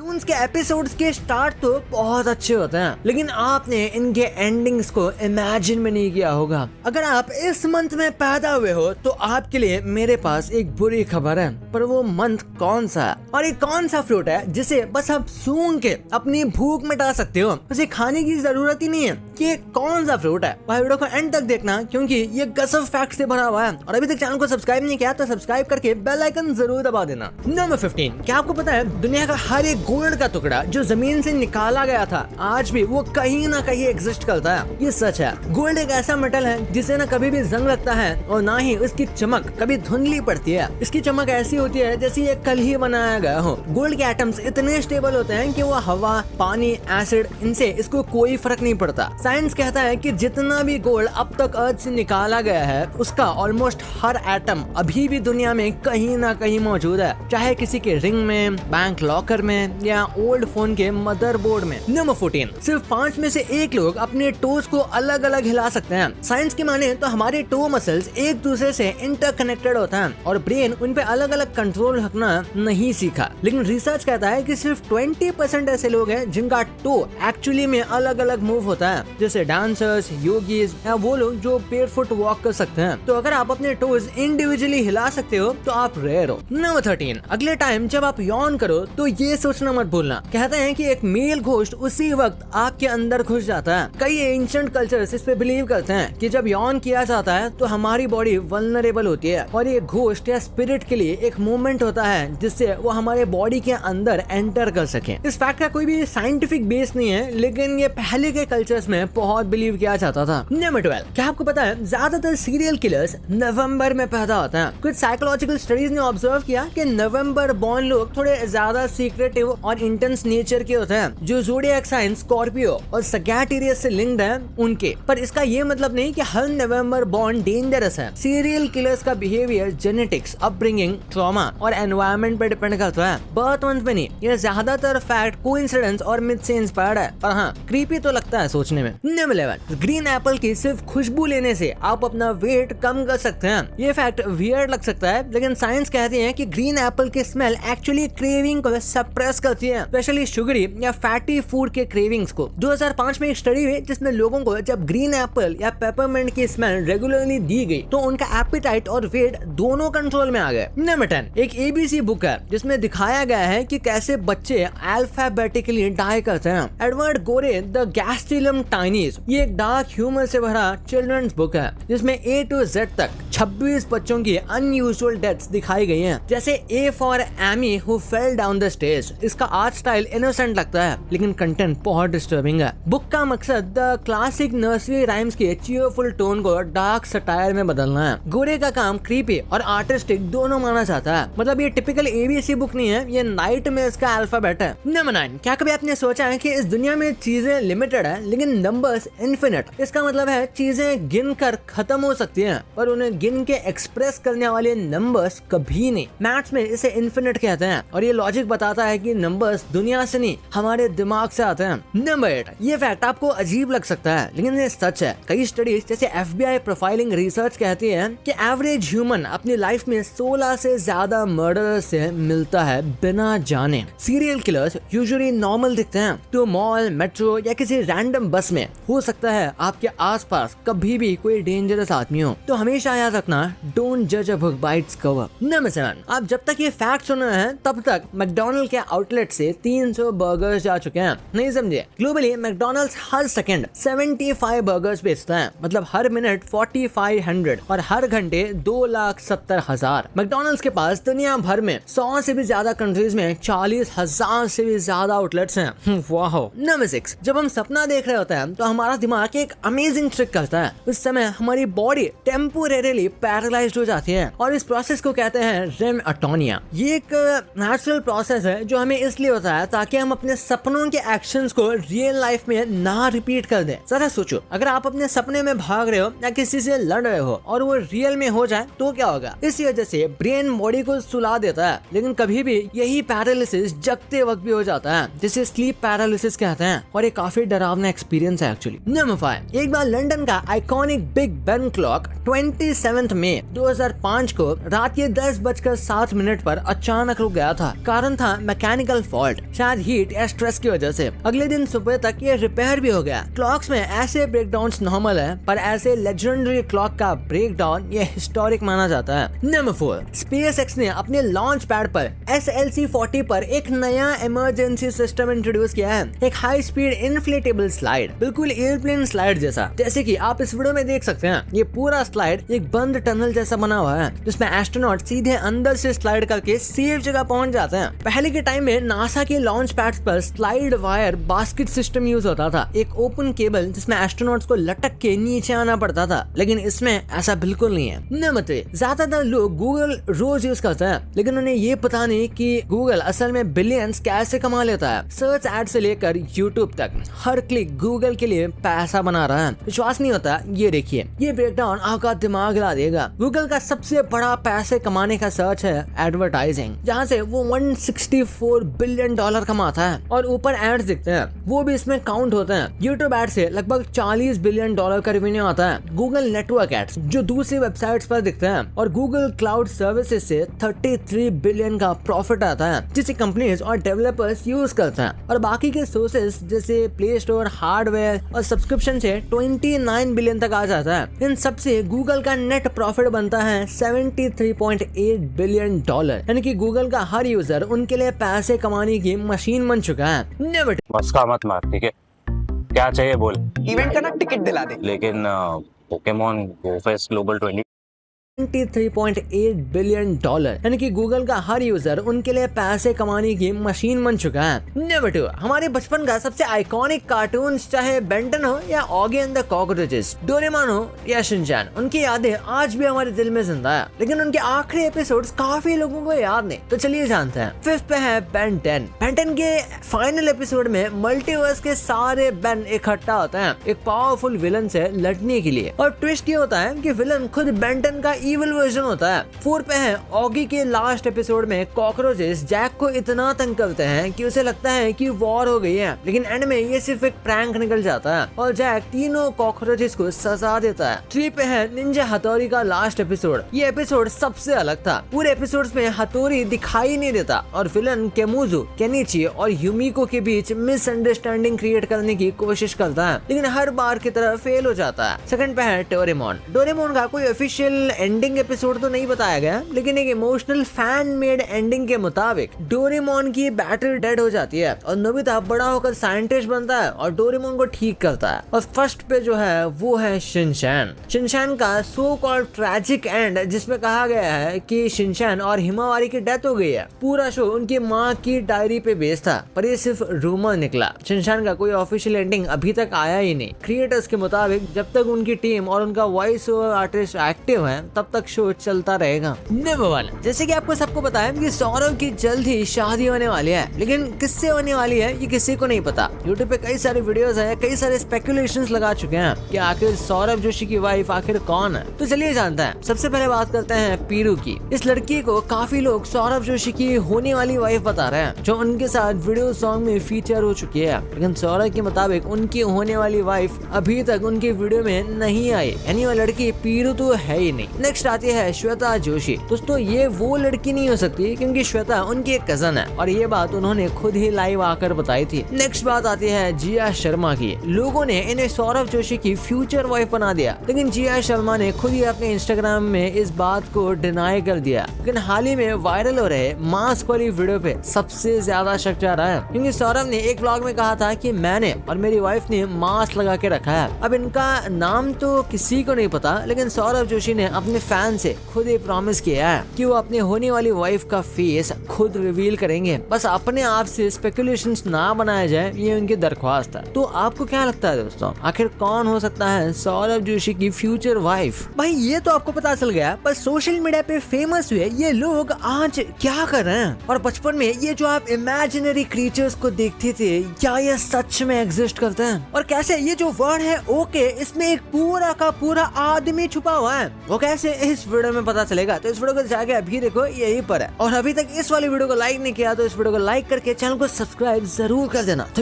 Cartoons के episodes के start तो बहुत अच्छे होते हैं, लेकिन आपने इनके एंडिंग्स को इमेजिन में नहीं किया होगा। अगर आप इस मंथ में पैदा हुए हो तो आपके लिए मेरे पास एक बुरी खबर है, पर वो मंथ कौन सा है और ये कौन सा फ्रूट है जिसे बस आप सूंघ के अपनी भूख मिटा सकते हो, उसे खाने की जरूरत ही नहीं है कि ये कौन सा फ्रूट है। भाई वीडियो को एंड तक देखना क्योंकि ये गजब फैक्ट से भरा हुआ है। और अभी तक चैनल को सब्सक्राइब नहीं किया तो सब्सक्राइब करके बेल आइकन जरूर दबा देना। नंबर 15, क्या आपको पता है दुनिया का हर एक गोल्ड का टुकड़ा जो जमीन से निकाला गया था आज भी वो कहीं ना कहीं एग्जिस्ट करता है। ये सच है। गोल्ड एक ऐसा मेटल है जिसे ना कभी भी जंग लगता है और ना ही उसकी चमक कभी धुंधली पड़ती है। इसकी चमक ऐसी होती है जैसे ये कल ही बनाया गया हो। गोल्ड के एटम्स इतने स्टेबल होते हैं कि वो हवा, पानी, एसिड, इनसे इसको कोई फर्क नहीं पड़ता। साइंस कहता है कि जितना भी गोल्ड अब तक अर्थ से निकाला गया है उसका ऑलमोस्ट हर एटम अभी भी दुनिया में कहीं ना कहीं मौजूद है, चाहे किसी के रिंग में, बैंक लॉकर में या ओल्ड फोन के मदरबोर्ड में। नंबर 14, सिर्फ 5 में से 1 लोग अपने टोज को अलग अलग हिला सकते हैं। साइंस की माने तो हमारे टो मसल्स एक दूसरे से इंटरकनेक्टेड होता है और ब्रेन उन पे अलग अलग कंट्रोल रखना नहीं सीखा। लेकिन रिसर्च कहता है कि सिर्फ 20% ऐसे लोग हैं जिनका टो एक्चुअली में अलग अलग मूव होता है, जैसे डांसर्स, योगीज या वो लोग जो बेयरफुट वॉक कर सकते हैं। तो अगर आप अपने टोज इंडिविजुअली हिला सकते हो तो आप रेयर हो। नंबर 13, अगले टाइम जब आप यौन करो तो ये सोचना मत भूलना। कहते हैं कि एक मेल घोस्ट उसी वक्त आपके अंदर घुस जाता है। कई एंशिएंट कल्चर्स इस पे बिलीव करते हैं कि जब यौन किया जाता है तो हमारी बॉडी वल्नरेबल होती है और ये घोस्ट या स्पिरिट के लिए एक मूवमेंट होता है जिससे वो हमारे बॉडी के अंदर एंटर कर सके। इस फैक्ट का कोई भी साइंटिफिक बेस नहीं है, लेकिन ये पहले के कल्चर्स में बहुत बिलीव किया जाता था। नंबर 12, क्या आपको पता है ज्यादातर सीरियल किलर्स नवंबर में पैदा होते हैं। कुछ साइकोलॉजिकल स्टडीज ने ऑब्जर्व किया कि नवंबर बॉर्न लोग थोड़े ज्यादा सीक्रेटिव और इंटेंस नेचर के होते हैं, जो ज़ोडिएक साइन स्कॉर्पियो और सैजिटेरियस से लिंक्ड है उनके। पर इसका ये मतलब नहीं कि हर नवंबर बॉर्न डेंजरस है। सीरियल किलर्स का बिहेवियर जेनेटिक्स, अपब्रिंगिंग, ट्रॉमा और एनवायरनमेंट पर डिपेंड करता है, बर्थ मंथ पे नहीं। ये ज्यादातर फैक्ट कोइंसिडेंस और मिथ से इंस्पायर्ड है, पर हाँ क्रीपी तो लगता है सोचने में। नंबर 11, ग्रीन एप्पल की सिर्फ खुशबू लेने से आप अपना वेट कम कर सकते हैं। ये फैक्ट वियर्ड लग सकता है, लेकिन साइंस कहती है कि ग्रीन एप्पल की स्मेल एक्चुअली क्रेविंग को सप्रेस करती है, स्पेशली शुगरी या फैटी फूड के क्रेविंग्स को। 2005 में एक स्टडी हुई जिसमें लोगों को जब ग्रीन एप्पल या पेपरमिंट की स्मेल रेगुलरली दी गई तो उनका एपेटाइट और वेट दोनों कंट्रोल में आ गए। नंबर 10, एक ABC बुक है जिसमें दिखाया गया है कि कैसे बच्चे अल्फाबेटिकली डाई करते हैं। एडवर्ड गोरे द गैस्ट्रिलम टाइनीज, ये एक डार्क ह्यूमर से भरा चिल्ड्रंस बुक है जिसमें A to Z तक 26 बच्चों की अनयूजुअल डेथ्स दिखाई गई हैं, जैसे A for Amy who fell down the stage. इसका आर्ट स्टाइल इनोसेंट लगता है लेकिन कंटेंट बहुत डिस्टर्बिंग है। बुक का मकसद द क्लासिक नर्सरी राइम्स के चीयरफुल टोन को डार्क सटायर में बदलना है। गोरे का काम क्रीपी और आर्टिस्टिक दोनों माना जाता है। मतलब ये टिपिकल ABC बुक नहीं है, ये नाइट में इसका अल्फाबेट है। नंबर 9, क्या कभी आपने सोचा है कि इस दुनिया में चीजें लिमिटेड है लेकिन नंबर्स इन्फिनिट? इसका मतलब है चीजें गिन कर खत्म हो सकती हैं पर उन्हें गिन के एक्सप्रेस करने वाले नंबर्स कभी नहीं। मैथ्स में इसे इन्फिनिट कहते हैं और ये लॉजिक बताता है कि नंबर्स दुनिया से नहीं हमारे दिमाग से आते हैं। नंबर 8, ये फैक्ट आपको अजीब लग सकता है लेकिन ये सच है। कई स्टडीज जैसे FBI प्रोफाइलिंग रिसर्च कहती है कि एवरेज ह्यूमन अपनी लाइफ में 16 से ज्यादा मर्डर से मिलता है बिना जाने। सीरियल किलर्स यूजुअली नॉर्मल दिखते हैं तो मॉल, मेट्रो या किसी रैंडम बस में हो सकता है आपके आसपास कभी भी कोई डेंजरस आदमी हो। तो हमेशा याद रखना, डोंट जज a book by its cover. Number 7, आप जब तक ये फैक्ट सुन रहे हैं तब तक मैकडॉनल्ड के आउटलेट से 300 बर्गर्स जा चुके हैं। नहीं समझे? ग्लोबली मैकडॉनल्ड्स हर सेकंड 75 बर्गर्स बेचता है, मतलब हर मिनट 4500 और हर घंटे 2,70,000। मैकडॉनल्ड्स के पास दुनिया भर में 100 से भी ज्यादा कंट्रीज में 40,000 से भी ज्यादा आउटलेट्स हैं। वाह। नंबर 6, जब हम सपना देख रहे होते हैं तो हमारा दिमाग एक अमेजिंग ट्रिक करता है। उस समय हमारी बॉडी टेम्पोरेरीली पैरालाइज्ड हो जाती है और इस प्रोसेस को कहते हैं रेम अटोनिया। ये एक नेचुरल प्रोसेस है जो हमें इसलिए होता है ताकि हम अपने सपनों के एक्शंस को रियल लाइफ में ना रिपीट कर दें। जरा सोचो, अगर आप अपने सपने में भाग रहे हो या किसी से लड़ रहे हो और वो रियल में हो जाए तो क्या होगा? इसी वजह से ब्रेन बॉडी को सुला देता है, लेकिन कभी भी यही पैरालिसिस जगते वक्त भी हो जाता है, जिसे स्लीप पैरालिसिस कहते हैं और ये काफी डरावना एक्सपीरियंस है एक्चुअली। नंबर 5, एक बार लंदन का आइकॉनिक बिग बेन क्लॉक 27 मई 2005 को रात के 10:07 पर अचानक रुक गया था। कारण था मैकेनिकल मैकेनिकल फॉल्ट, शायद हीट या स्ट्रेस की वजह से। अगले दिन सुबह तक ये रिपेयर भी हो गया। क्लॉक्स में ऐसे ब्रेकडाउन्स नॉर्मल है, पर ऐसे लेजेंडरी क्लॉक का ब्रेकडाउन ये हिस्टोरिक माना जाता है। नंबर 4, SpaceX ने अपने लॉन्च पैड पर SLC-40 पर एक नया इमरजेंसी सिस्टम इंट्रोड्यूस किया है। एक हाई स्पीड इन्फ्लेटेबल स्लाइड, बिल्कुल एयरप्लेन स्लाइड जैसा। जैसे कि आप इस वीडियो में देख सकते हैं, ये पूरा स्लाइड एक बंद टनल जैसा बना हुआ है, जिसमें एस्ट्रोनॉट सीधे अंदर से स्लाइड करके सेफ जगह पहुंच जाते हैं। पहले के टाइम में नासा के लॉन्च पैड्स पर slide wire basket system use होता था, एक ओपन केबल जिसमें एस्ट्रोनॉट्स को लटक के नीचे आना पड़ता था, लेकिन इसमें ऐसा बिल्कुल नहीं है। नंबर 3, ज्यादातर लोग गूगल रोज यूज करते हैं, लेकिन उन्हें ये पता नहीं कि गूगल असल में बिलियंस कैसे कमा लेता है। सर्च एड से लेकर यूट्यूब तक हर क्लिक गूगल के लिए पैसा बना रहा है। विश्वास नहीं होता? ये देखिए, ये ब्रेकडाउन आपका दिमाग हिला देगा। गूगल का सबसे बड़ा पैसे कमाने का सर्च है एडवर्टाइजिंग, जहाँ से वो $164 बिलियन कमाता है, और ऊपर एड्स दिखते हैं, वो भी इसमें काउंट होते हैं। यूट्यूब एड से लगभग $40 बिलियन का रेवेन्यू आता है। गूगल नेटवर्क एड्स जो दूसरी वेबसाइट्स पर दिखते हैं, और गूगल क्लाउड सर्विसेज से 33 बिलियन का प्रॉफिट आता है, जिसे कंपनीज और डेवलपर्स यूज करते हैं। और बाकी के सोर्सेज जैसे प्ले स्टोर, हार्डवेयर और सब्सक्रिप्शन से 29 बिलियन तक आ जाता है। इन सबसे गूगल का नेट प्रॉफिट बनता है $73.8 बिलियन, यानी कि गूगल का हर यूजर उनके लिए पैसे कमाने की मशीन बन चुका है। मस्का मत मार, ठीक है? क्या चाहिए बोल। इवेंट का ना टिकट दिला दे। लेकिन पोकेमॉन गो फेस्ट ग्लोबल 23.8 बिलियन, यानी कि गूगल का हर यूजर उनके लिए पैसे कमाने की मशीन बन चुका है। नंबर 2, हमारे बचपन का सबसे आइकॉनिक कार्टून, चाहे बेंटन हो या Oggy and the cockroaches, Doraemon हो या शिनचैन, उनकी यादें आज भी हमारे दिल में जिंदा है, लेकिन उनके आखिरी एपिसोड्स काफी लोगों को याद नहीं। तो चलिए जानते हैं। 5th पे है बेन 10। बेन 10 के फाइनल एपिसोड में मल्टीवर्स के सारे बेन इकट्ठा होते हैं एक पावरफुल विलन से लड़ने के लिए, और ट्विस्ट ये होता है कि विलन खुद बेन 10 का इविल वर्जन होता है। 4 पे है ऑगी के लास्ट एपिसोड में कॉकरोचेस जैक को इतना तंग करते हैं कि उसे लगता है कि वॉर हो गई है, लेकिन एंड में ये सिर्फ एक प्रैंक निकल जाता है और जैक तीनों कॉकरोचेस को सजा देता है। 3 पे है निंजा हथौड़ी का लास्ट एपिसोड। ये एपिसोड सबसे अलग था। पूरे एपिसोड्स में हथौड़ी दिखाई नहीं देता और विलन केमुजो, केनिची और युमिको के बीच मिसअंडरस्टैंडिंग क्रिएट करने की कोशिश करता है, लेकिन हर बार की तरह फेल हो जाता है। 2nd पे है डोरेमोन। डोरेमोन का कोई ऑफिशियल एंडिंग एपिसोड तो नहीं बताया गया, लेकिन एक इमोशनल फैन मेड एंडिंग के मुताबिक डोरेमोन की बैटरी डेड हो जाती है और नोबिता बड़ा होकर साइंटिस्ट बनता है और डोरेमोन को ठीक करता है। और 1st पे जो है वो है शिनचैन। शिनचैन का सो कॉल्ड ट्रैजिक एंड, जिसमें कहा गया है कि शिनचैन और हिमावारी की डेथ हो गई है। पूरा शो उनकी माँ की डायरी पे बेस्ड था, पर ये सिर्फ रूमर निकला। शिनचैन का कोई ऑफिशियल एंडिंग अभी तक आया ही नहीं। क्रिएटर्स के मुताबिक जब तक उनकी टीम और उनका वॉइस ओवर आर्टिस्ट एक्टिव है, तब तक शो चलता रहेगा। नंबर 1, जैसे कि आपको सबको पता है कि सौरभ की जल्द ही शादी होने वाली है, लेकिन किससे होने वाली है ये किसी को नहीं पता। यूट्यूब पे कई सारे वीडियोस है, कई सारे स्पेकुलेशंस लगा चुके हैं कि आखिर सौरभ जोशी की वाइफ आखिर कौन है। तो चलिए जानते हैं। सबसे पहले बात करते हैं पीरू की। इस लड़की को काफी लोग सौरभ जोशी की होने वाली वाइफ बता रहे हैं, जो उनके साथ वीडियो सॉन्ग में फीचर हो चुकी है, लेकिन सौरभ के मुताबिक उनकी होने वाली वाइफ अभी तक उनकी वीडियो में नहीं आई, यानी वो लड़की पीरू तो है ही नहीं। नेक्स्ट आती है श्वेता जोशी। दोस्तों ये वो लड़की नहीं हो सकती, क्योंकि श्वेता उनकी एक कजन है और ये बात उन्होंने खुद ही लाइव आकर बताई थी। नेक्स्ट बात आती है जिया शर्मा की। लोगों ने इन्हें सौरभ जोशी की फ्यूचर वाइफ बना दिया, लेकिन जिया शर्मा ने खुद ही अपने इंस्टाग्राम में इस बात को डिनाई कर दिया। लेकिन हाल ही में वायरल हो रहे मास्क वाली वीडियो पे सबसे ज्यादा शक जा रहा है, क्योंकि सौरभ ने एक व्लॉग में कहा था कि मैंने और मेरी वाइफ ने मास्क लगा के रखा है। अब इनका नाम तो किसी को नहीं पता, लेकिन सौरभ जोशी ने अपने फैन से खुद ही प्रॉमिस किया है कि वो अपने होने वाली वाइफ का फेस खुद रिवील करेंगे। बस अपने आप से स्पेकुलेशंस ना बनाया जाए, ये उनकी दरख्वास्त है। तो आपको क्या लगता है दोस्तों, आखिर कौन हो सकता है सौरभ जोशी की फ्यूचर वाइफ? भाई ये तो आपको पता चल गया, पर सोशल मीडिया पे फेमस हुए ये लोग आज क्या कर रहे हैं? और बचपन में ये जो आप इमेजिनरी क्रिएचर्स को देखते थे, क्या ये सच में एग्जिस्ट करते हैं? और कैसे ये जो वर्ड है ओके, इसमें एक पूरा का पूरा आदमी छुपा हुआ है, वो कैसे इस वीडियो में पता चलेगा? तो इस वीडियो को जाके अभी देखो, यही पर है। और अभी तक इस वाली वीडियो को लाइक नहीं किया तो इस वीडियो को लाइक करके चैनल को सब्सक्राइब जरूर कर देना।